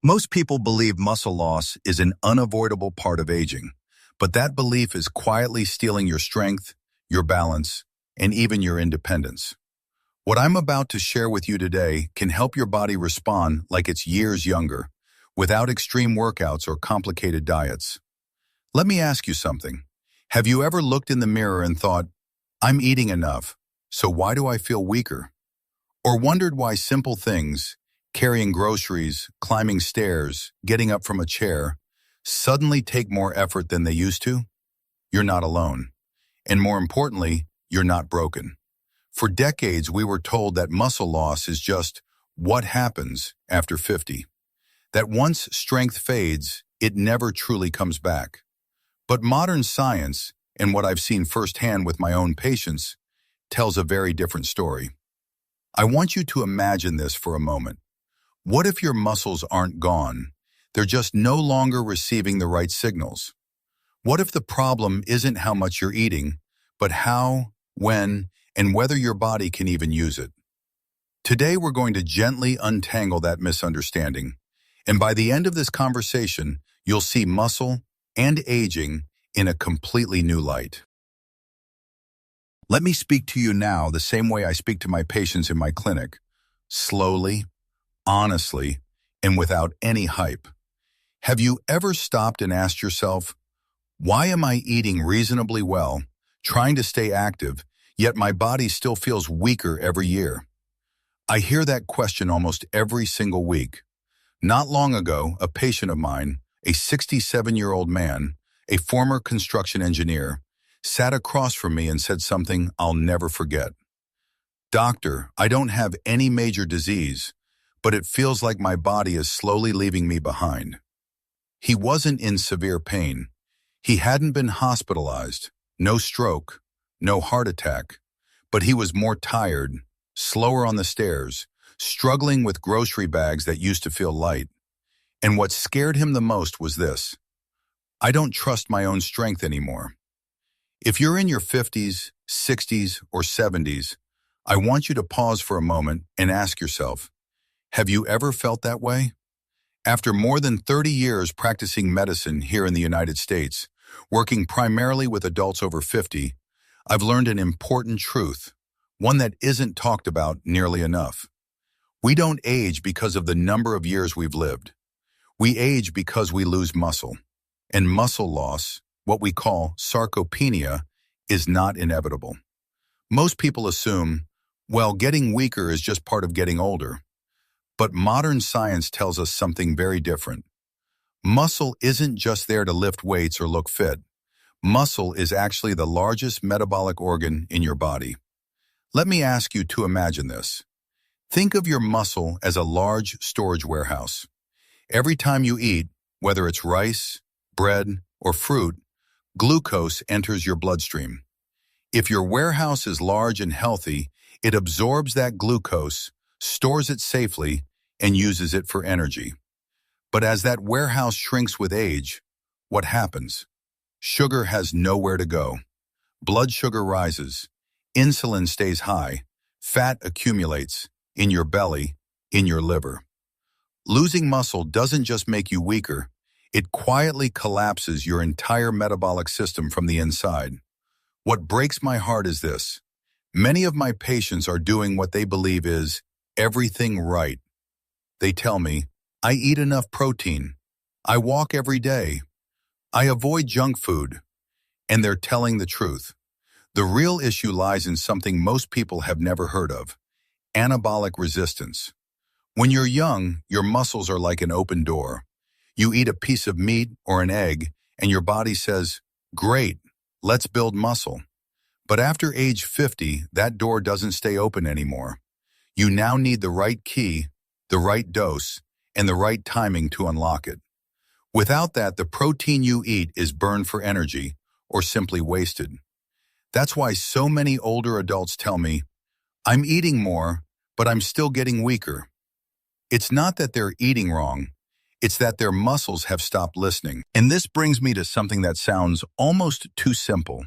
Most people believe muscle loss is an unavoidable part of aging, but that belief is quietly stealing your strength, your balance, and even your independence. What I'm about to share with you today can help your body respond like it's years younger, without extreme workouts or complicated diets. Let me ask you something. Have you ever looked in the mirror and thought, I'm eating enough, so why do I feel weaker? Or wondered why simple things, carrying groceries, climbing stairs, getting up from a chair, suddenly take more effort than they used to? You're not alone. And more importantly, you're not broken. For decades, we were told that muscle loss is just what happens after 50. That once strength fades, it never truly comes back. But modern science, and what I've seen firsthand with my own patients, tells a very different story. I want you to imagine this for a moment. What if your muscles aren't gone? They're just no longer receiving the right signals. What if the problem isn't how much you're eating, but how, when, and whether your body can even use it? Today, we're going to gently untangle that misunderstanding. And by the end of this conversation, you'll see muscle and aging in a completely new light. Let me speak to you now the same way I speak to my patients in my clinic, slowly, honestly, and without any hype. Have you ever stopped and asked yourself, why am I eating reasonably well, trying to stay active, yet my body still feels weaker every year? I hear that question almost every single week. Not long ago, a patient of mine, a 67-year-old man, a former construction engineer, sat across from me and said something I'll never forget. Doctor, I don't have any major disease, but it feels like my body is slowly leaving me behind. He wasn't in severe pain. He hadn't been hospitalized, no stroke, no heart attack, but he was more tired, slower on the stairs, struggling with grocery bags that used to feel light. And what scared him the most was this: I don't trust my own strength anymore. If you're in your 50s, 60s, or 70s, I want you to pause for a moment and ask yourself, have you ever felt that way? After more than 30 years practicing medicine here in the United States, working primarily with adults over 50, I've learned an important truth, one that isn't talked about nearly enough. We don't age because of the number of years we've lived. We age because we lose muscle. And muscle loss, what we call sarcopenia, is not inevitable. Most people assume, well, getting weaker is just part of getting older. But modern science tells us something very different. Muscle isn't just there to lift weights or look fit. Muscle is actually the largest metabolic organ in your body. Let me ask you to imagine this. Think of your muscle as a large storage warehouse. Every time you eat, whether it's rice, bread, or fruit, glucose enters your bloodstream. If your warehouse is large and healthy, it absorbs that glucose, stores it safely, and uses it for energy. But as that warehouse shrinks with age, what happens? Sugar has nowhere to go. Blood sugar rises, insulin stays high, fat accumulates in your belly, in your liver. Losing muscle doesn't just make you weaker, it quietly collapses your entire metabolic system from the inside. What breaks my heart is this. Many of my patients are doing what they believe is everything right. They tell me, I eat enough protein, I walk every day, I avoid junk food, and they're telling the truth. The real issue lies in something most people have never heard of: anabolic resistance. When you're young, your muscles are like an open door. You eat a piece of meat or an egg, and your body says, great, let's build muscle. But after age 50, that door doesn't stay open anymore. You now need the right key, the right dose, and the right timing to unlock it. Without that, the protein you eat is burned for energy or simply wasted. That's why so many older adults tell me, I'm eating more, but I'm still getting weaker. It's not that they're eating wrong, it's that their muscles have stopped listening. And this brings me to something that sounds almost too simple,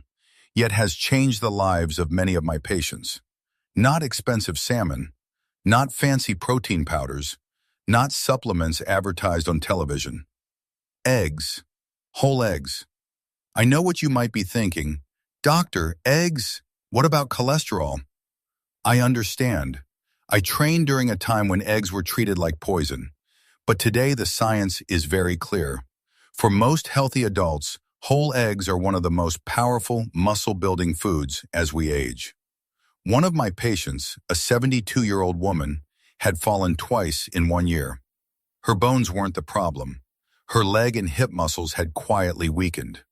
yet has changed the lives of many of my patients. Not expensive salmon, not fancy protein powders, not supplements advertised on television. Eggs. Whole eggs. I know what you might be thinking. Doctor, eggs? What about cholesterol? I understand. I trained during a time when eggs were treated like poison. But today the science is very clear. For most healthy adults, whole eggs are one of the most powerful muscle-building foods as we age. One of my patients, a 72-year-old woman, had fallen twice in 1 year. Her bones weren't the problem. Her leg and hip muscles had quietly weakened.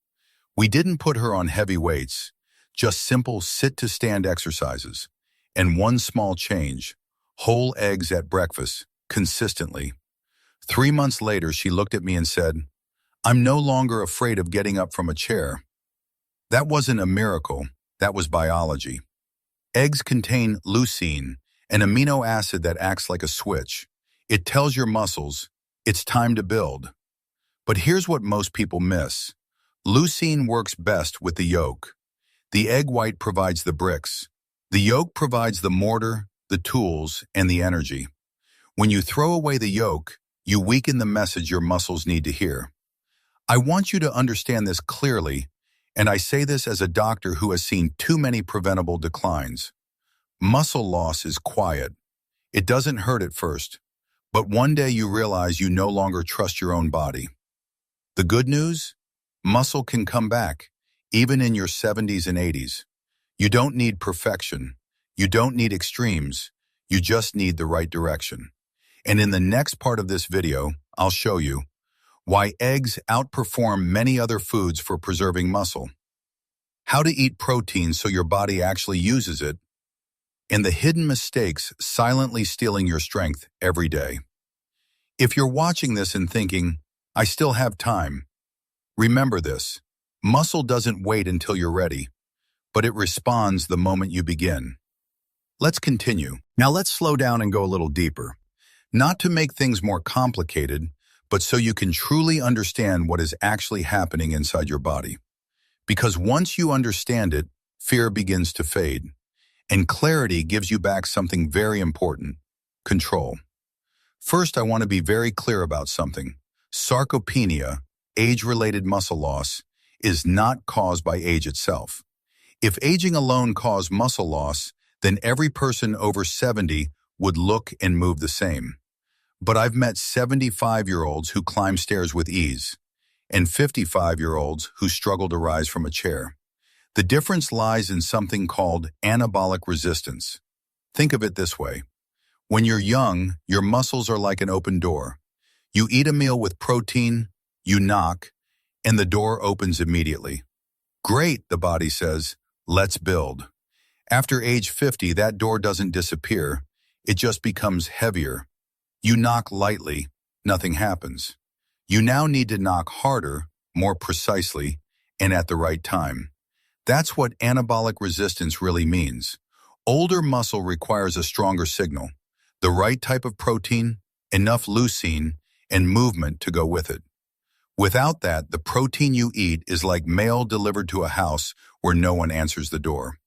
We didn't put her on heavy weights, just simple sit-to-stand exercises, and one small change, whole eggs at breakfast, consistently. 3 months later, she looked at me and said, "I'm no longer afraid of getting up from a chair." That wasn't a miracle, that was biology. Eggs contain leucine, an amino acid that acts like a switch. It tells your muscles, it's time to build. But here's what most people miss. Leucine works best with the yolk. The egg white provides the bricks. The yolk provides the mortar, the tools, and the energy. When you throw away the yolk, you weaken the message your muscles need to hear. I want you to understand this clearly, and I say this as a doctor who has seen too many preventable declines. Muscle loss is quiet. It doesn't hurt at first, but one day you realize you no longer trust your own body. The good news? Muscle can come back, even in your 70s and 80s. You don't need perfection. You don't need extremes. You just need the right direction. And in the next part of this video, I'll show you why eggs outperform many other foods for preserving muscle, how to eat protein so your body actually uses it, and the hidden mistakes silently stealing your strength every day. If you're watching this and thinking, "I still have time," remember this. Muscle doesn't wait until you're ready, but it responds the moment you begin. Let's continue. Now let's slow down and go a little deeper. Not to make things more complicated, but so you can truly understand what is actually happening inside your body. Because once you understand it, fear begins to fade. And clarity gives you back something very important: control. First, I want to be very clear about something. Sarcopenia, age-related muscle loss, is not caused by age itself. If aging alone caused muscle loss, then every person over 70 would look and move the same. But I've met 75-year-olds who climb stairs with ease, and 55-year-olds who struggle to rise from a chair. The difference lies in something called anabolic resistance. Think of it this way. When you're young, your muscles are like an open door. You eat a meal with protein, you knock, and the door opens immediately. Great, the body says, let's build. After age 50, that door doesn't disappear. It just becomes heavier. You knock lightly, nothing happens. You now need to knock harder, more precisely, and at the right time. That's what anabolic resistance really means. Older muscle requires a stronger signal, the right type of protein, enough leucine, and movement to go with it. Without that, the protein you eat is like mail delivered to a house where no one answers the door.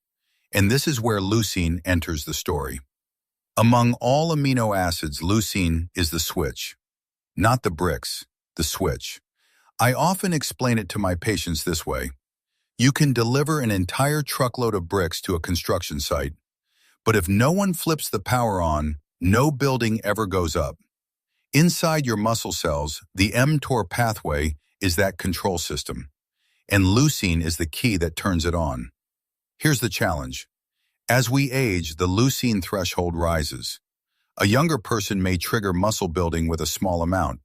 And this is where leucine enters the story. Among all amino acids, leucine is the switch. Not the bricks, the switch. I often explain it to my patients this way. You can deliver an entire truckload of bricks to a construction site, but if no one flips the power on, no building ever goes up. Inside your muscle cells, the mTOR pathway is that control system, and leucine is the key that turns it on. Here's the challenge. As we age, the leucine threshold rises. A younger person may trigger muscle building with a small amount,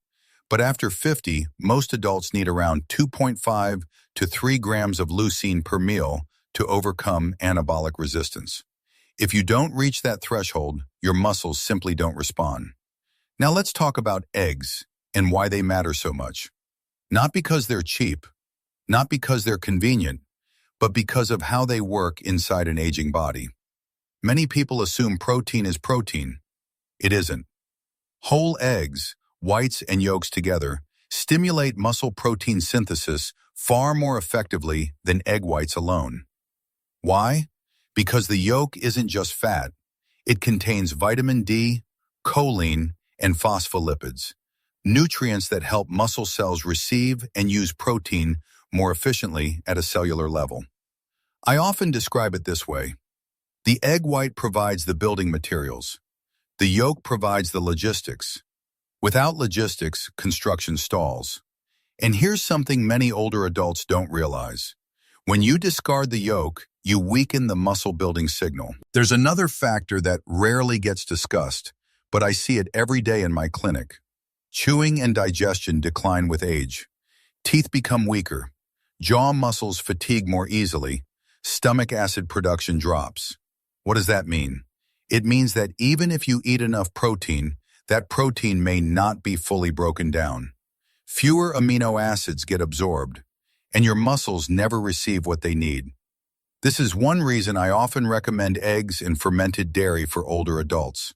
but after 50, most adults need around 2.5 to 3 grams of leucine per meal to overcome anabolic resistance. If you don't reach that threshold, your muscles simply don't respond. Now let's talk about eggs and why they matter so much. Not because they're cheap, not because they're convenient, but because of how they work inside an aging body. Many people assume protein is protein. It isn't. Whole eggs, whites and yolks together, stimulate muscle protein synthesis far more effectively than egg whites alone. Why? Because the yolk isn't just fat. It contains vitamin D, choline, and phospholipids, nutrients that help muscle cells receive and use protein more efficiently at a cellular level. I often describe it this way. The egg white provides the building materials. The yolk provides the logistics. Without logistics, construction stalls. And here's something many older adults don't realize. When you discard the yolk, you weaken the muscle-building signal. There's another factor that rarely gets discussed, but I see it every day in my clinic. Chewing and digestion decline with age. Teeth become weaker. Jaw muscles fatigue more easily. Stomach acid production drops. What does that mean? It means that even if you eat enough protein, that protein may not be fully broken down. Fewer amino acids get absorbed, and your muscles never receive what they need. This is one reason I often recommend eggs and fermented dairy for older adults.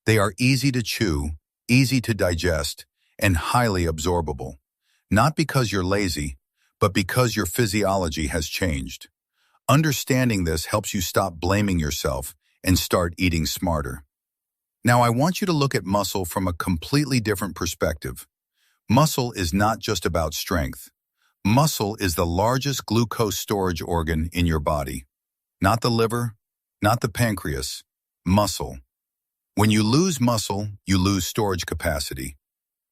They are easy to chew, easy to digest, and highly absorbable. Not because you're lazy, but because your physiology has changed. Understanding this helps you stop blaming yourself and start eating smarter. Now I want you to look at muscle from a completely different perspective. Muscle is not just about strength. Muscle is the largest glucose storage organ in your body. Not the liver, not the pancreas, muscle. When you lose muscle, you lose storage capacity.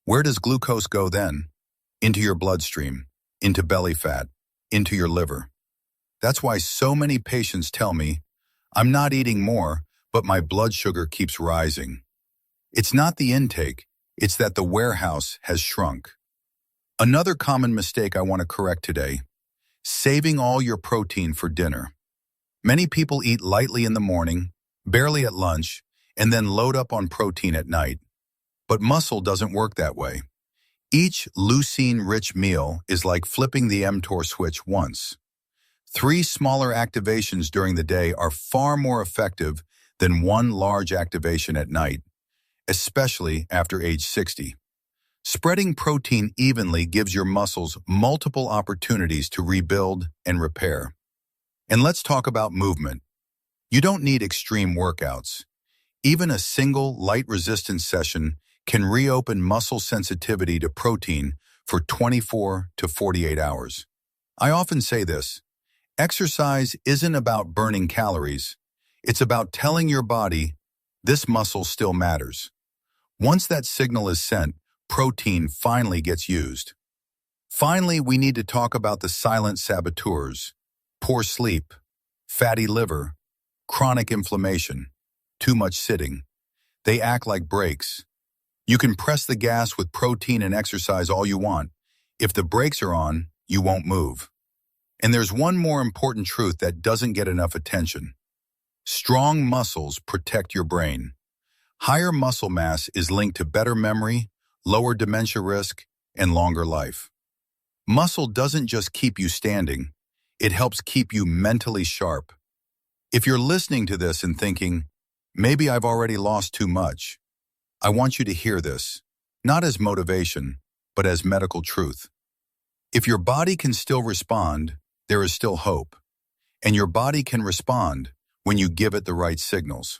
Where does glucose go then? Into your bloodstream, into belly fat, into your liver. That's why so many patients tell me, I'm not eating more, but my blood sugar keeps rising. It's not the intake, it's that the warehouse has shrunk. Another common mistake I want to correct today, saving all your protein for dinner. Many people eat lightly in the morning, barely at lunch, and then load up on protein at night. But muscle doesn't work that way. Each leucine-rich meal is like flipping the mTOR switch once. 3 smaller activations during the day are far more effective than one large activation at night, especially after age 60. Spreading protein evenly gives your muscles multiple opportunities to rebuild and repair. And let's talk about movement. You don't need extreme workouts. Even a single light resistance session can reopen muscle sensitivity to protein for 24 to 48 hours. I often say this. Exercise isn't about burning calories. It's about telling your body, this muscle still matters. Once that signal is sent, protein finally gets used. Finally, we need to talk about the silent saboteurs: poor sleep, fatty liver, chronic inflammation, too much sitting. They act like brakes. You can press the gas with protein and exercise all you want. If the brakes are on, you won't move. And there's one more important truth that doesn't get enough attention. Strong muscles protect your brain. Higher muscle mass is linked to better memory, lower dementia risk, and longer life. Muscle doesn't just keep you standing, it helps keep you mentally sharp. If you're listening to this and thinking, maybe I've already lost too much, I want you to hear this, not as motivation, but as medical truth. If your body can still respond, there is still hope. And your body can respond when you give it the right signals.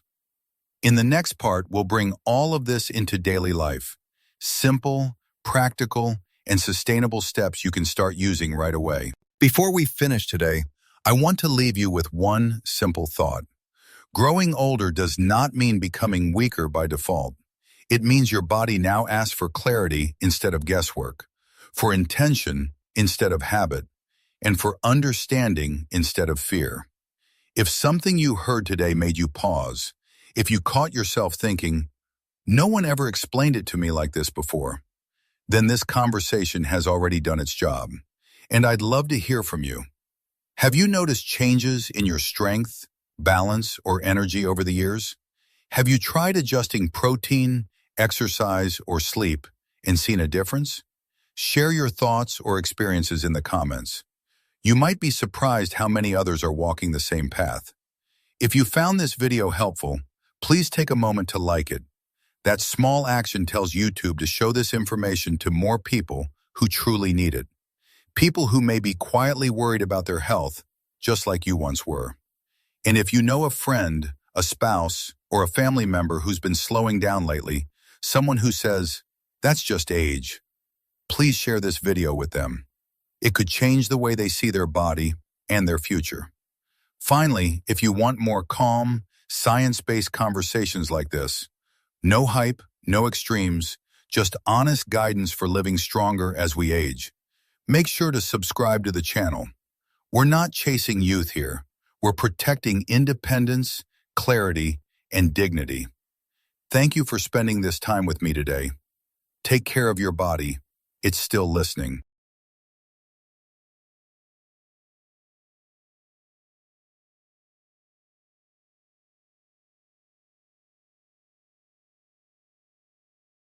In the next part, we'll bring all of this into daily life. Simple, practical, and sustainable steps you can start using right away. Before we finish today, I want to leave you with one simple thought. Growing older does not mean becoming weaker by default. It means your body now asks for clarity instead of guesswork, for intention instead of habit, and for understanding instead of fear. If something you heard today made you pause, if you caught yourself thinking, no one ever explained it to me like this before, then this conversation has already done its job. And I'd love to hear from you. Have you noticed changes in your strength, balance, or energy over the years? Have you tried adjusting protein, exercise, or sleep and seen a difference? Share your thoughts or experiences in the comments. You might be surprised how many others are walking the same path. If you found this video helpful, please take a moment to like it. That small action tells YouTube to show this information to more people who truly need it. People who may be quietly worried about their health, just like you once were. And if you know a friend, a spouse, or a family member who's been slowing down lately, Someone who says, "That's just age." Please share this video with them. It could change the way they see their body and their future. Finally, if you want more calm, science-based conversations like this, no hype, no extremes, just honest guidance for living stronger as we age, make sure to subscribe to the channel. We're not chasing youth here. We're protecting independence, clarity, and dignity. Thank you for spending this time with me today. Take care of your body. It's still listening.